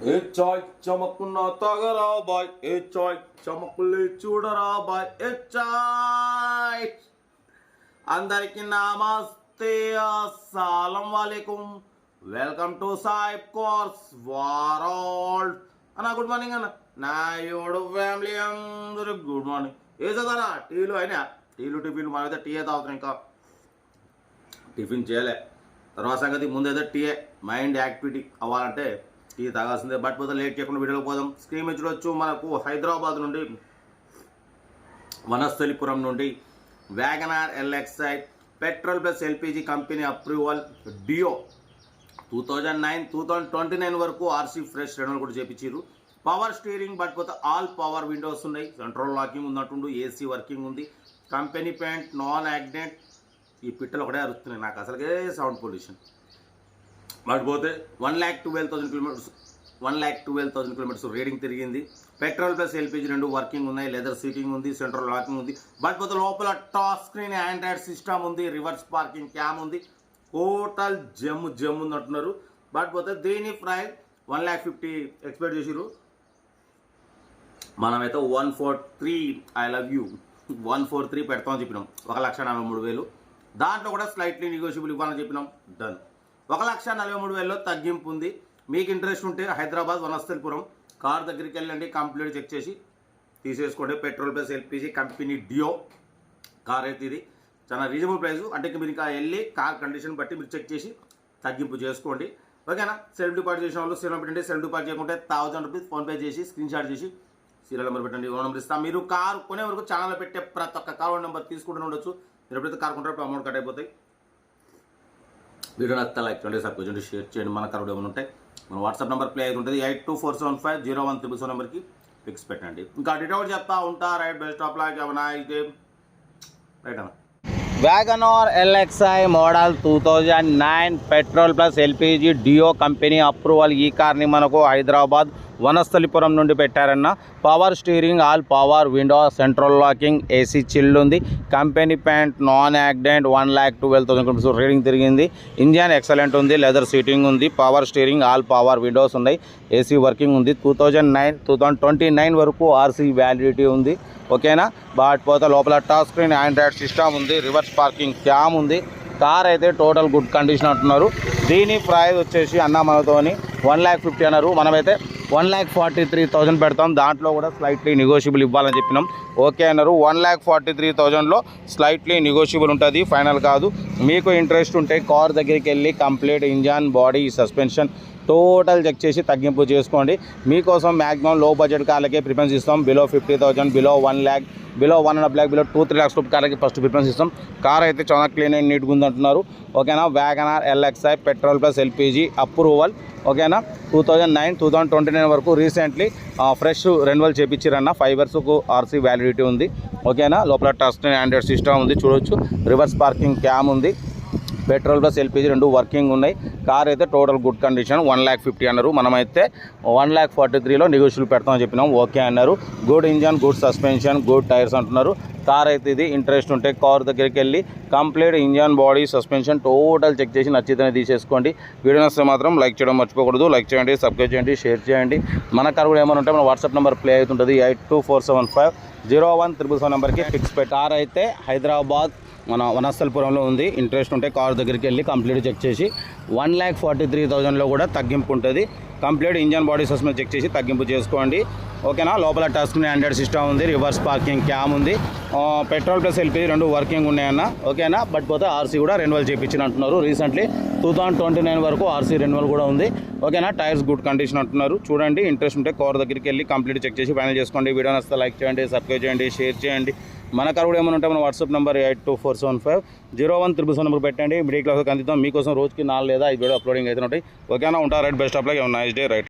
ఏ చాయ్ చమకున్న తాగరా బాయ్, ఏ చాయ్ చమకులే చూడరా బాయ్, ఏ చాయ్. అందరికి నమస్తే, అస్సలం వాలేకుం. వెల్కమ్ టు సాయిబ్ కోర్స్ వరల్డ్ అన్న. గుడ్ మార్నింగ్ అన్న. నా యోడు ఫ్యామిలీ అందరూ గుడ్ మార్నింగ్. ఏ చదవరా టీలు అయినా, టీలు టిఫిన్లు మనమైతే టీయే తాగుతున్నాం. ఇంకా టిఫిన్ చేయలే. తర్వాత సంగతి ముందైతే టీయే. మైండ్ యాక్టివిటీ అవ్వాలంటే టీ తాగాల్సిందే. బట్ పోతే లేట్ చేయకుండా వీడియోకి పోదాం. స్క్రీన్ మీద చూడొచ్చు, మనకు హైదరాబాద్ నుండి వనస్థలిపురం నుండి WagonR LXi petrol plus LPG company approval డియో 2009 వరకు ఆర్సీ ఫ్రెష్ రెన్యువల్ కూడా చేయించారు. పవర్ స్టీరింగ్, బట్ పోతే ఆల్ పవర్ విండోస్ ఉన్నాయి. సెంట్రల్ లాకింగ్ ఉన్నట్టుండు, ఏసీ వర్కింగ్ ఉంది. Company paint, non accident. ఈ పిట్టలు ఒకటే అరుస్తున్నాయి నాకు, అసలుకే సౌండ్ పొల్యూషన్. బట్ పోతే 1,12,000 కిలోమీటర్స్ రీడింగ్ తిరిగింది. పెట్రోల్ ప్లస్ ఎల్పిజి రెండు వర్కింగ్ ఉన్నాయి. లెదర్ సీటింగ్ ఉంది, సెంట్రల్ లాకింగ్ ఉంది. బట్ పోతే లోపల టచ్ స్క్రీన్ ఆండ్రాయిడ్ సిస్టమ్ ఉంది, రివర్స్ పార్కింగ్ క్యామ్ ఉంది. టోటల్ జమ్ ఉందంటున్నారు. బట్ పోతే దీని ప్రైస్ 1,50,000 ఎక్స్పెక్ట్ చేసిరు. మనమైతే 143 ఐ లవ్ యూ 143 పెడతామని చెప్పినాం. 1,43,000. దాంట్లో కూడా స్లైట్లీ నెగోషియబుల్ ఇవ్వాలని చెప్పినాం. డన్. 1,43,000 తగ్గింపు ఉంది. మీకు ఇంట్రెస్ట్ ఉంటే హైదరాబాద్ వనస్థలిపురం కార్ దగ్గరికి వెళ్ళండి, కంప్లీట్ చెక్ చేసి తీసేసుకోండి. పెట్రోల్ ప్లస్ ఎల్పిజి కంపెనీ డియో కార్ అయితే ఇది చాలా రీజనబుల్ ప్రైస్. అంటే మీరు ఇంకా వెళ్ళి కార్ కండిషన్ బట్టి మీరు చెక్ చేసి తగ్గింపు చేసుకోండి. ఓకేనా? సెల్ఫ్ డిపాజిట్ చేసిన వాళ్ళు సీరియల్ పెట్టండి. సెల్ఫ్ డిపాజిట్ చేయకుంటే 1,000 రూపీస్ ఫోన్పే చేసి స్క్రీన్ షాట్ చేసి సీరియల్ నెంబర్ పెట్టండి. ఓన్ నెంబర్ ఇస్తాం. మీరు కార్ కొనే వరకు ఛానల్లో పెట్టే ప్రతి ఒక్క కార్ నెంబర్ తీసుకుంటూ ఉండొచ్చు. మీరు ఎప్పుడైతే కార్ కొంటారో అమౌంట్ కట్ అయిపోతాయి. వీడియో నచ్చితే లైక్ చేయండి, సబ్స్క్రైబ్ చేయండి, షేర్ చేయండి. మన కరుడు ఏమైనా ఉంటాయి మన వాట్సాప్ నెంబర్ ప్లే అయితే ఉంటుంది. 8247501377 నెంబర్కి ఫిక్స్ పెట్టండి. ఇంకా డీటెయిల్ చెప్తా ఉంటా. Right, best of luck. ఏమన్నా అయితే రైట్ అన్న. WagonR LXi model 2009 petrol plus LPG డియో కంపెనీ అప్రూవల్. ఈ కార్ని మనకు హైదరాబాద్ వనస్థలిపురం నుండి పెట్టారన్న. Power steering, all power window, central locking, AC chilled ఉంది. Company paint, non accident. 1,12,000 kilometres reading తిరిగింది. ఇంజన్ ఎక్సలెంట్ ఉంది, లెదర్ సీటింగ్ ఉంది. Power steering, all power windows ఉన్నాయి. ఏసీ వర్కింగ్ ఉంది. 2029 వరకు ఆర్సీ వ్యాలిడిటీ ఉంది. ఓకేనా? బట్ పోతే లోపల టచ్ స్క్రీన్ ఆండ్రాయిడ్ సిస్టమ్ ఉంది, రివర్స్ పార్కింగ్ క్యామ్ ఉంది. కార్ అయితే టోటల్ గుడ్ కండిషన్ అంటున్నారు. దీని ప్రైస్ వచ్చేసి అన్న మనతోని 1,50,000 అన్నారు. మనమైతే 1,43,000 పెడతాం. దాంట్లో కూడా స్లైట్లీ నెగోషియబుల్ ఇవ్వాలని చెప్పినాం. ఓకే అన్నారు. 1,43,000లో స్లైట్లీ నెగోషియబుల్ ఉంటుంది, ఫైనల్ కాదు. మీకు ఇంట్రెస్ట్ ఉంటే కార్ దగ్గరికి వెళ్ళి complete engine, body, suspension total check చేసి తగ్గింపు చేసుకోండి. మీకోసం మ్యాక్సిమం లో బడ్జెట్ కార్లకే ప్రిఫరెన్స్ ఇస్తాం. Below 50,000, below 1 lakh, below 1.5 lakh, below 2-3 lakhs రూపాయల కార్లకి ఫస్ట్ ప్రిఫరెన్స్ ఇస్తాం. కార్ అయితే చాలా క్లీన్ అండ్ నీట్గా ఉంది అంటున్నారు. ఓకేనా? WagonR LXi petrol plus LPG approval. ఓకేనా? 2029 వరకు recently fresh renewal చేయించారన్న. 5 years RC validity ఉంది. ఓకేనా? లోపల టచ్ స్క్రీన్ ఆండ్రాయిడ్ సిస్టమ్ ఉంది, చూడొచ్చు. రివర్స్ పార్కింగ్ క్యామ్ ఉంది. పెట్రోల్ ప్లస్ ఎల్పిజి రెండు వర్కింగ్ ఉన్నాయి. కార్ అయితే టోటల్ గుడ్ కండిషన్. 1,50,000 అన్నారు. మనమైతే 1,43,000లో నెగోషియబుల్ పెడతామని చెప్పినాం. ఓకే అన్నారు. Good engine, good suspension, good tyres అంటున్నారు. కార్ అయితే ఇది. ఇంట్రెస్ట్ ఉంటే కార్ దగ్గరికి వెళ్ళి complete engine, body, suspension total check చేసి నచ్చితేనే తీసేసుకోండి. వీడియో నచ్చితే మాత్రం లైక్ చేయడం మర్చిపోకూడదు. లైక్ చేయండి, సబ్స్క్రైబ్ చేయండి, షేర్ చేయండి. మన కార్ కూడా ఏమైనా ఉంటే మన వాట్సాప్ నెంబర్ ప్లే అవుతుంటుంది. 8247501377 నెంబర్కి ఫిక్స్ పెట్టి. కార్ అయితే హైదరాబాద్ మన వనస్థలిపురంలో ఉంది. ఇంట్రెస్ట్ ఉంటే కార్ దగ్గరికి వెళ్ళి కంప్లీట్ చెక్ చేసి 1,43,000లో కూడా తగ్గింపు ఉంటుంది. Complete engine, body, suspension check చేసి తగ్గింపు చేసుకోండి. ఓకేనా? లోపల టచ్ స్క్రీన్ ఆండ్రాయిడ్ సిస్టమ్ ఉంది, రివర్స్ పార్కింగ్ క్యామ్ ఉంది. పెట్రోల్ ప్లస్ ఎల్పిజి రెండు వర్కింగ్ ఉన్నాయన్న. ఓకేనా? బట్ పోతే ఆర్సీ కూడా రెన్యువల్ చేయించిన అంటున్నారు. రీసెంట్లీ 2029 వరకు ఆర్సీ రెన్యువల్ కూడా ఉంది. ఓకేనా? టైర్స్ గుడ్ కండిషన్ అంటున్నారు. చూడండి, ఇంట్రెస్ట్ ఉంటే కార్ దగ్గరికి వెళ్ళి కంప్లీట్ చెక్ చేసి ఫైనల్ చేసుకోండి. వీడియో నచ్చితే లైక్ చేయండి, సబ్స్క్రైబ్ చేయండి, షేర్ చేయండి. మన కార్ కూడా ఏమైనా ఉంటే మన వాట్సాప్ నెంబర్ 8247501377 నెంబర్ పెట్టండి. మిడిల్ క్లాస్కి అందిద్దాం. మీకోసం రోజుకి 4 లేదా 5 వీడియో అప్లోడింగ్ అయితే ఉంటాయి. ఓకేనా? ఉంటారు. Right, best of luck. Nice day. Right.